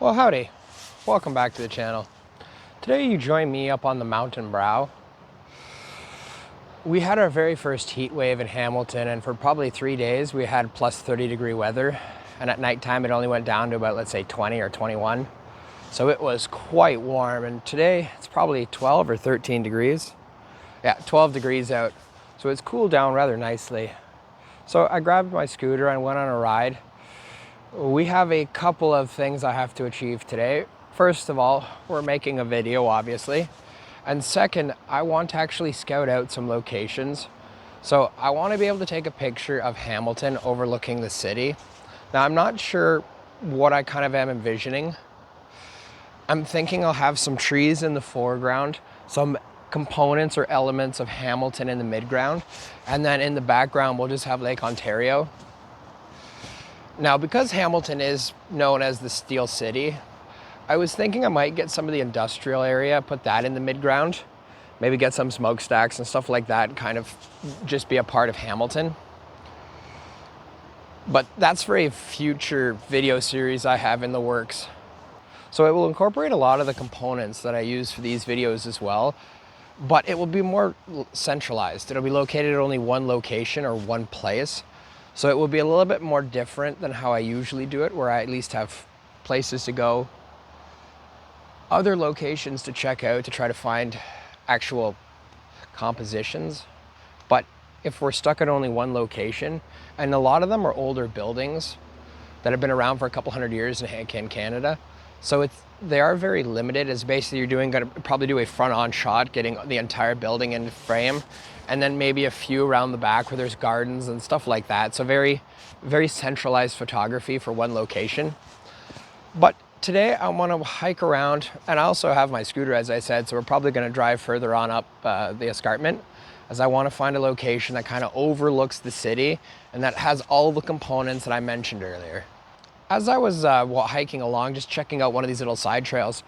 Well, howdy. Welcome back to the channel. Today you join me up on the mountain brow. We had our very first heat wave in Hamilton, and for probably 3 days we had plus 30-degree weather, and at nighttime it only went down to about, let's say, 20 or 21. So it was quite warm, and today it's probably 12 or 13 degrees. Yeah, 12 degrees out. So it's cooled down rather nicely. So I grabbed my scooter and went on a ride. We have a couple of things I have to achieve today. First of all, we're making a video, obviously. And second, I want to actually scout out some locations. So I want to be able to take a picture of Hamilton overlooking the city. Now, I'm not sure what I kind of am envisioning. I'm thinking I'll have some trees in the foreground, some components or elements of Hamilton in the midground, and then in the background, we'll just have Lake Ontario. Now, because Hamilton is known as the Steel City, I was thinking I might get some of the industrial area, put that in the midground, maybe get some smokestacks and stuff like that, and kind of just be a part of Hamilton. But that's for a future video series I have in the works. So it will incorporate a lot of the components that I use for these videos as well, but it will be more centralized. It'll be located at only one location or one place. So it will be a little bit more different than how I usually do it, where I at least have places to go, other locations to check out to try to find actual compositions. But if we're stuck at only one location, and a lot of them are older buildings that have been around for a couple hundred years in Canada, so they are very limited. It's basically you're gonna probably do a front-on shot, getting the entire building into frame, and then maybe a few around the back where there's gardens and stuff like that. So very, very centralized photography for one location. But today I want to hike around, and I also have my scooter, as I said, so we're probably going to drive further on up the escarpment, as I want to find a location that kind of overlooks the city and that has all the components that I mentioned earlier. As I was hiking along, just checking out one of these little side trails,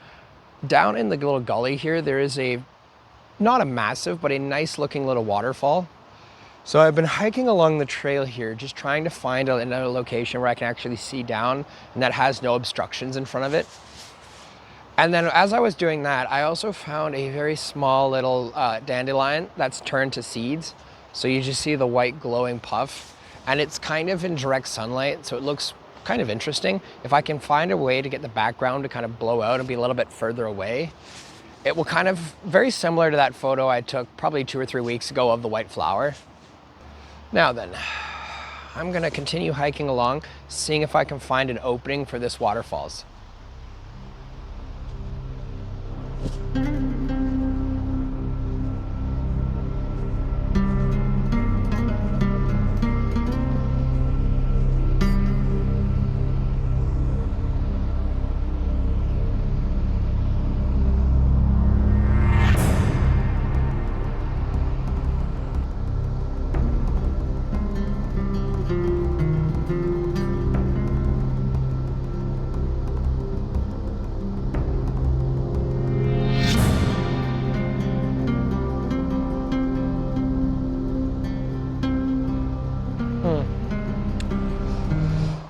down in the little gully here, there is not a massive, but a nice looking little waterfall. So I've been hiking along the trail here, just trying to find another location where I can actually see down and that has no obstructions in front of it. And then as I was doing that, I also found a very small little dandelion that's turned to seeds. So you just see the white glowing puff, and it's kind of in direct sunlight, so it looks kind of interesting. If I can find a way to get the background to kind of blow out and be a little bit further away, it will kind of, very similar to that photo I took probably 2 or 3 weeks ago of the white flower. Now then, I'm gonna continue hiking along, seeing if I can find an opening for this waterfalls.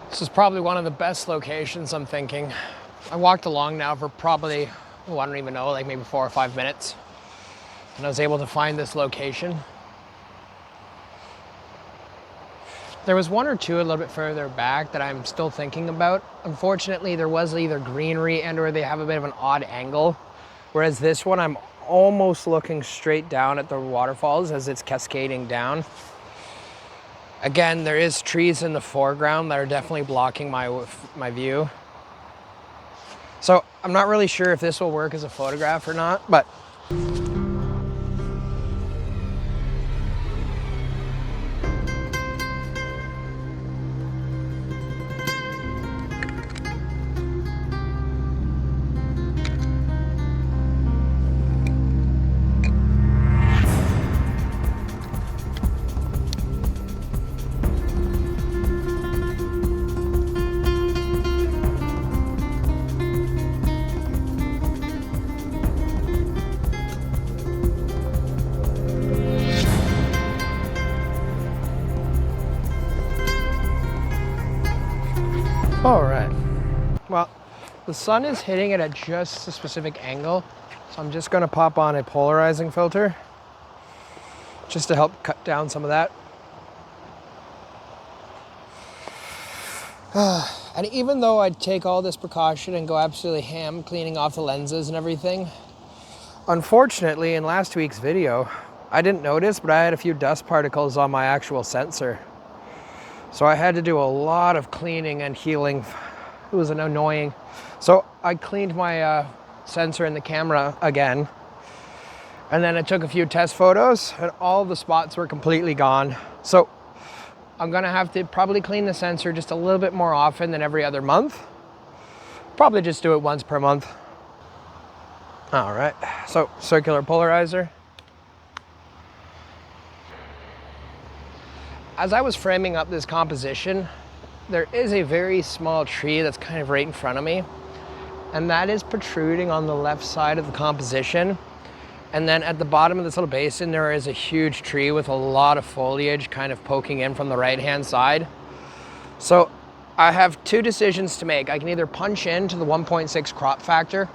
This is probably one of the best locations, I'm thinking. I walked along now for probably, I don't even know, like maybe 4 or 5 minutes. And I was able to find this location. There was 1 or 2 a little bit further back that I'm still thinking about. Unfortunately, there was either greenery and or they have a bit of an odd angle. Whereas this one, I'm almost looking straight down at the waterfalls as it's cascading down. Again, there is trees in the foreground that are definitely blocking my view. So I'm not really sure if this will work as a photograph or not, but all right. Well, The sun is hitting it at just a specific angle, so I'm just gonna pop on a polarizing filter just to help cut down some of that. And even though I'd take all this precaution and go absolutely ham cleaning off the lenses and everything, unfortunately in last week's video, I didn't notice, but I had a few dust particles on my actual sensor. So I had to do a lot of cleaning and healing. It was annoying. So I cleaned my sensor and the camera again. And then I took a few test photos and all the spots were completely gone. So I'm gonna have to probably clean the sensor just a little bit more often than every other month. Probably just do it once per month. All right, so circular polarizer. As I was framing up this composition, there is a very small tree that's kind of right in front of me, and that is protruding on the left side of the composition. And then at the bottom of this little basin, there is a huge tree with a lot of foliage kind of poking in from the right-hand side. So I have two decisions to make. I can either punch into the 1.6 crop factor,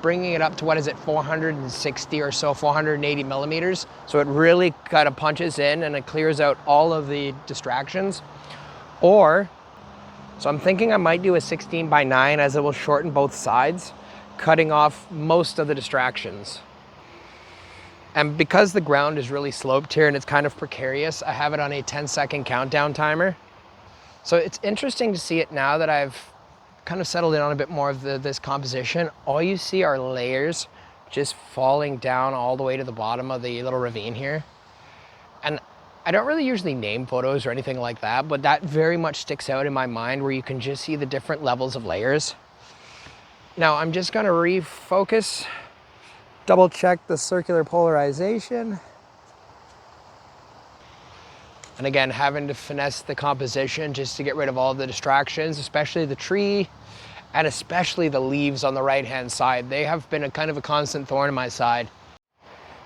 bringing it up to, what is it, 460 or so, 480 millimeters. So it really kind of punches in and it clears out all of the distractions. Or, so I'm thinking I might do a 16:9 as it will shorten both sides, cutting off most of the distractions. And because the ground is really sloped here and it's kind of precarious, I have it on a 10-second countdown timer. So it's interesting to see it now that I've kind of settled in on a bit more of this composition. All you see are layers just falling down all the way to the bottom of the little ravine here. And I don't really usually name photos or anything like that, but that very much sticks out in my mind where you can just see the different levels of layers. Now I'm just gonna refocus, double check the circular polarization. And again, having to finesse the composition just to get rid of all the distractions, especially the tree and especially the leaves on the right-hand side. They have been a kind of a constant thorn in my side.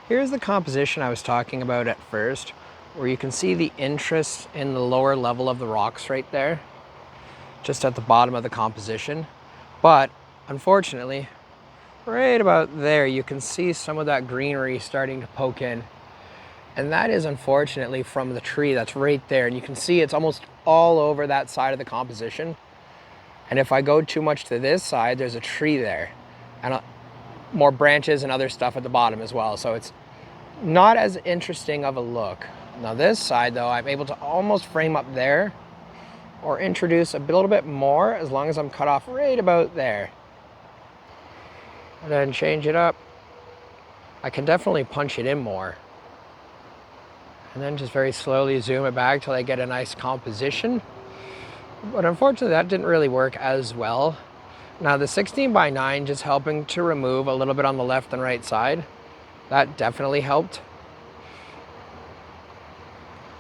Here's the composition I was talking about at first, where you can see the interest in the lower level of the rocks right there, just at the bottom of the composition. But unfortunately, right about there, you can see some of that greenery starting to poke in. And that is unfortunately from the tree that's right there. And you can see it's almost all over that side of the composition. And if I go too much to this side, there's a tree there and more branches and other stuff at the bottom as well. So it's not as interesting of a look. Now this side though, I'm able to almost frame up there or introduce a little bit more as long as I'm cut off right about there. And then change it up. I can definitely punch it in more. And then just very slowly zoom it back till I get a nice composition. But unfortunately that didn't really work as well. Now the 16:9 just helping to remove a little bit on the left and right side. That definitely helped.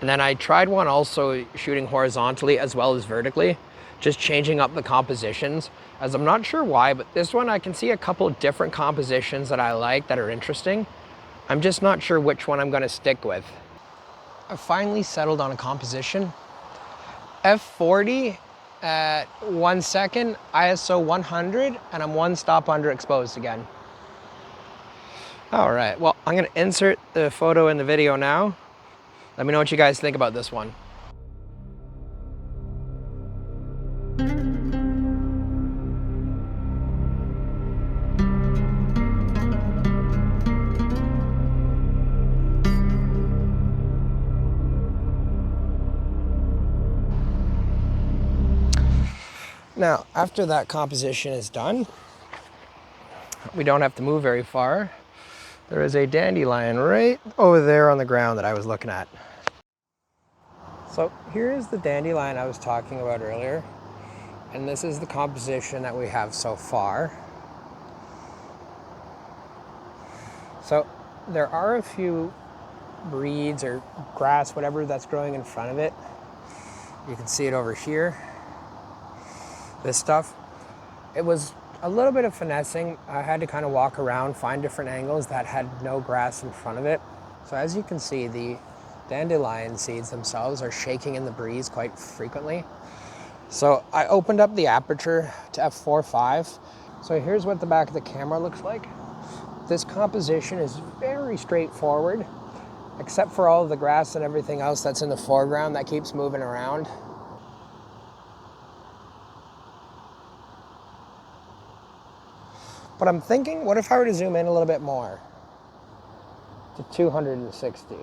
And then I tried one also shooting horizontally as well as vertically, just changing up the compositions, as I'm not sure why, but this one I can see a couple of different compositions that I like that are interesting. I'm just not sure which one I'm gonna stick with. I finally settled on a composition. F40 at 1 second, ISO 100, and I'm one stop underexposed again. All right, well, I'm gonna insert the photo in the video now. Let me know what you guys think about this one. Now, after that composition is done, we don't have to move very far. There is a dandelion right over there on the ground that I was looking at. So here is the dandelion I was talking about earlier. And this is the composition that we have so far. So there are a few reeds or grass, whatever that's growing in front of it. You can see it over here. This stuff. It was a little bit of finessing. I had to kind of walk around, find different angles that had no grass in front of it. So as you can see, the dandelion seeds themselves are shaking in the breeze quite frequently. So I opened up the aperture to f4.5 So here's what the back of the camera looks like. This composition is very straightforward, except for all of the grass and everything else that's in the foreground that keeps moving around. But I'm thinking, what if I were to zoom in a little bit more to 260?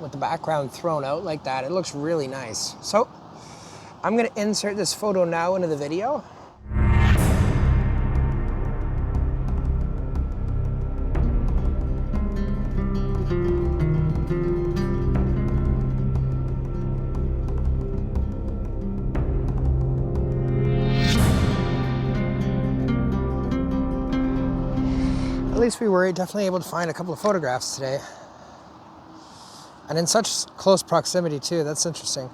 With the background thrown out like that, it looks really nice. So I'm going to insert this photo now into the video. At least we were definitely able to find a couple of photographs today. And in such close proximity too, that's interesting.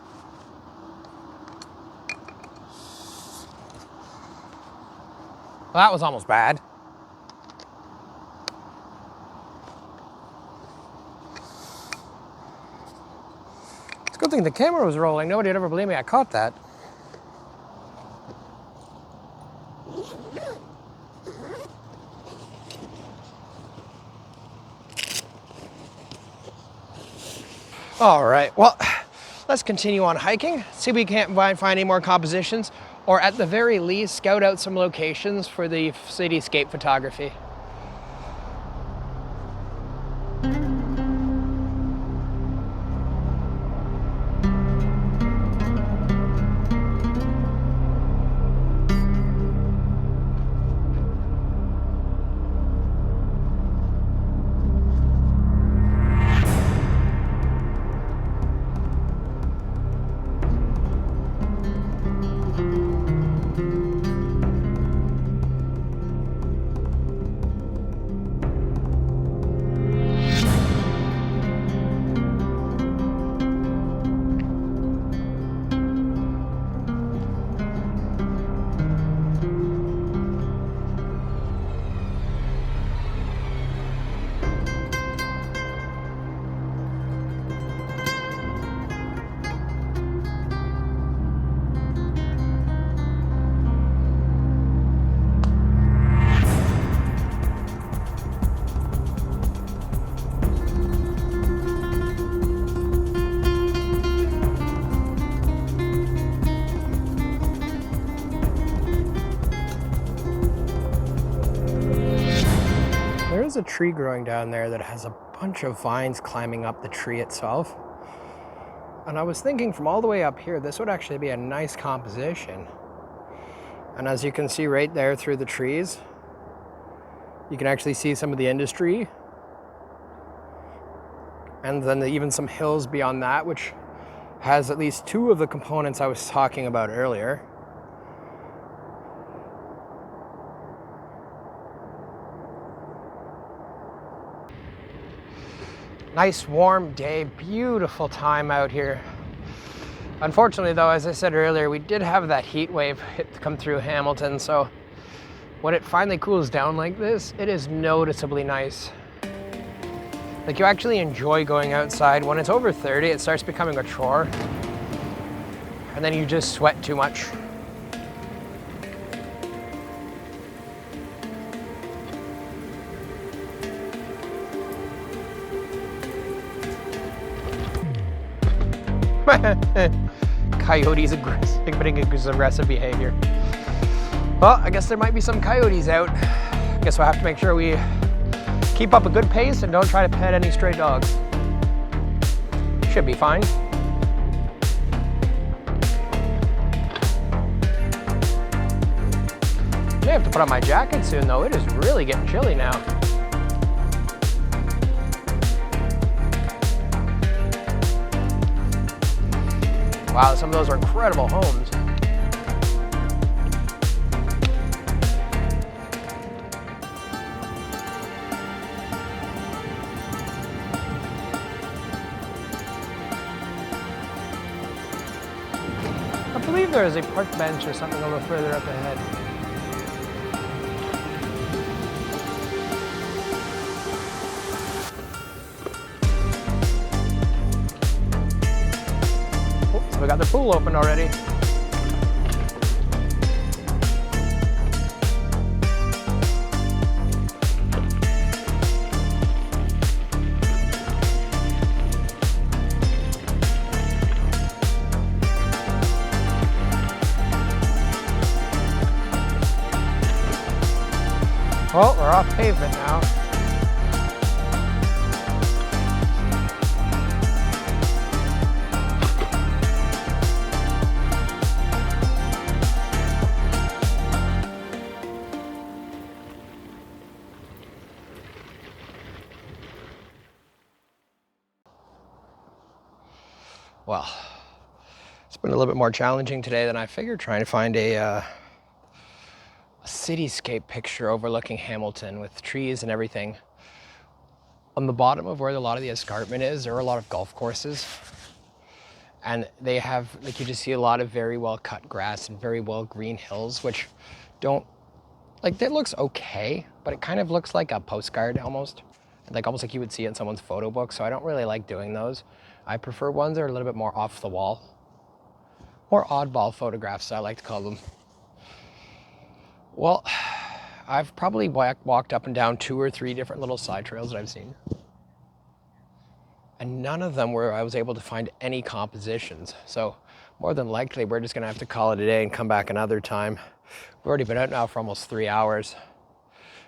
Well, that was almost bad. It's a good thing the camera was rolling. Nobody would ever believe me I caught that. All right, well, let's continue on hiking, see if we can't find any more compositions, or at the very least, scout out some locations for the cityscape photography. There's a tree growing down there that has a bunch of vines climbing up the tree itself. And I was thinking from all the way up here, this would actually be a nice composition. And as you can see right there through the trees, you can actually see some of the industry. And then even some hills beyond that, which has at least two of the components I was talking about earlier. Nice warm day, beautiful time out here. Unfortunately though, as I said earlier, we did have that heat wave come through Hamilton, so when it finally cools down like this, it is noticeably nice. Like, you actually enjoy going outside. When it's over 30, it starts becoming a chore, and then you just sweat too much. Coyotes exhibiting aggressive behavior. Well, I guess there might be some coyotes out. Guess we'll have to make sure we keep up a good pace and don't try to pet any stray dogs. Should be fine. May have to put on my jacket soon though. It is really getting chilly now. Wow, some of those are incredible homes. there is a park bench or something a little further up ahead. Oh, so we got the pool open already. Well, we're off pavement now. Well, it's been a little bit more challenging today than I figured, trying to find a cityscape picture overlooking Hamilton with trees and everything. On the bottom of where a lot of the escarpment is, there are a lot of golf courses. And they have, like, you just see a lot of very well cut grass and very well green hills, which don't, like, that looks okay, but it kind of looks like a postcard almost. Like almost like you would see it in someone's photo book. So I don't really like doing those. I prefer ones that are a little bit more off the wall. More oddball photographs, I like to call them. Well, I've probably walked up and down 2 or 3 different little side trails that I've seen. And none of them where I was able to find any compositions. So more than likely, we're just gonna have to call it a day and come back another time. We've already been out now for almost 3 hours.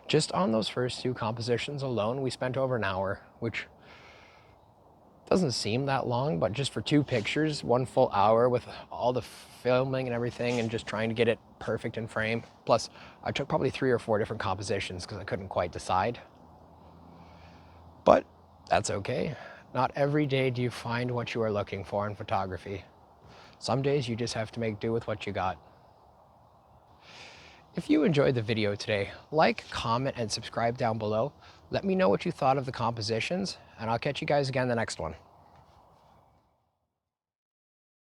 Just on those first 2 compositions alone, we spent over an hour, which doesn't seem that long, but just for 2 pictures, 1 full hour with all the filming and everything and just trying to get it perfect in frame. Plus, I took probably 3 or 4 different compositions because I couldn't quite decide. But that's okay. Not every day do you find what you are looking for in photography. Some days you just have to make do with what you got. If you enjoyed the video today, like, comment, and subscribe down below. Let me know what you thought of the compositions, and I'll catch you guys again in the next one.